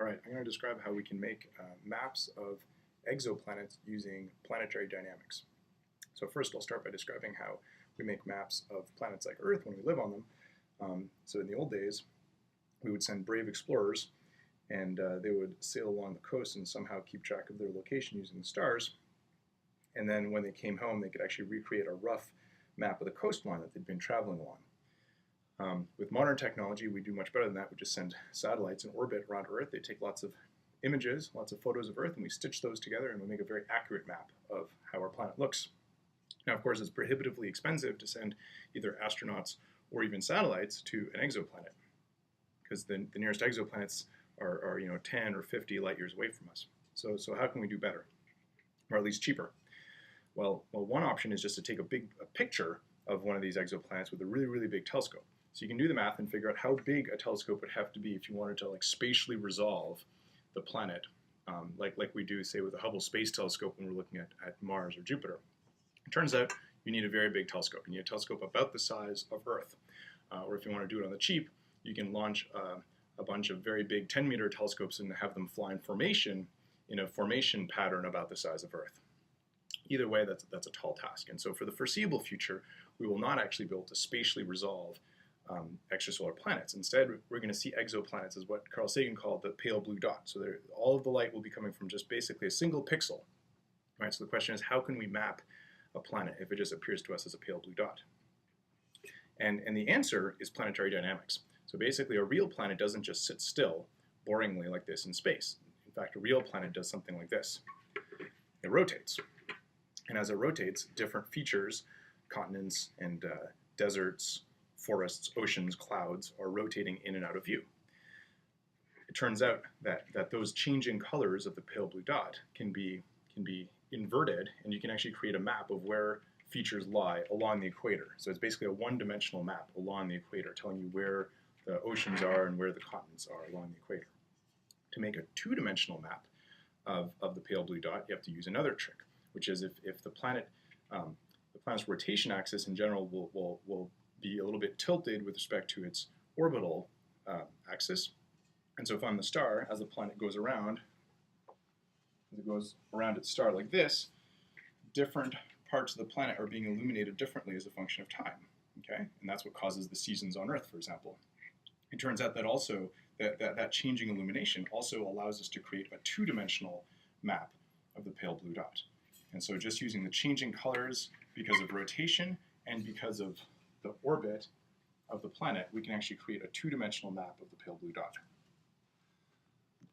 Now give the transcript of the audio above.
All right, I'm going to describe how we can make maps of exoplanets using planetary dynamics. So first I'll start by describing how we make maps of planets like Earth when we live on them. So in the old days, we would send brave explorers and they would sail along the coast and somehow keep track of their location using the stars. And then when they came home, they could actually recreate a rough map of the coastline that they'd been traveling along. With modern technology, we do much better than that. We just send satellites in orbit around Earth. They take lots of images, lots of photos of Earth, and we stitch those together and we make a very accurate map of how our planet looks. Now, of course, it's prohibitively expensive to send either astronauts or even satellites to an exoplanet because the nearest exoplanets are 10 or 50 light years away from us. So how can we do better, or at least cheaper? Well, one option is just to take a picture of one of these exoplanets with a really, really big telescope. So you can do the math and figure out how big a telescope would have to be if you wanted to spatially resolve the planet, like we do, say, with the Hubble Space Telescope when we're looking at Mars or Jupiter. It turns out you need a very big telescope. You need a telescope about the size of Earth. Or if you want to do it on the cheap, you can launch a bunch of very big 10-meter telescopes and have them fly in a formation pattern about the size of Earth. Either way, that's a tall task. And so for the foreseeable future, we will not actually be able to spatially resolve extrasolar planets. Instead, we're going to see exoplanets as what Carl Sagan called the pale blue dot. So all of the light will be coming from just basically a single pixel. Right? So the question is, how can we map a planet if it just appears to us as a pale blue dot? And the answer is planetary dynamics. So basically, a real planet doesn't just sit still, boringly like this in space. In fact, a real planet does something like this. It rotates. And as it rotates, different features, continents and deserts, forests, oceans, clouds, are rotating in and out of view. It turns out that those changing colors of the pale blue dot can be inverted, and you can actually create a map of where features lie along the equator. So it's basically a one-dimensional map along the equator, telling you where the oceans are and where the continents are along the equator. To make a two-dimensional map of the pale blue dot, you have to use another trick, which is if the planet's rotation axis in general will be a little bit tilted with respect to its orbital axis. And so if I'm the star, as the planet goes around, its star like this, different parts of the planet are being illuminated differently as a function of time. Okay, and that's what causes the seasons on Earth, for example. It turns out that also that changing illumination also allows us to create a two-dimensional map of the pale blue dot. And so just using the changing colors because of rotation and because of the orbit of the planet, we can actually create a two-dimensional map of the pale blue dot.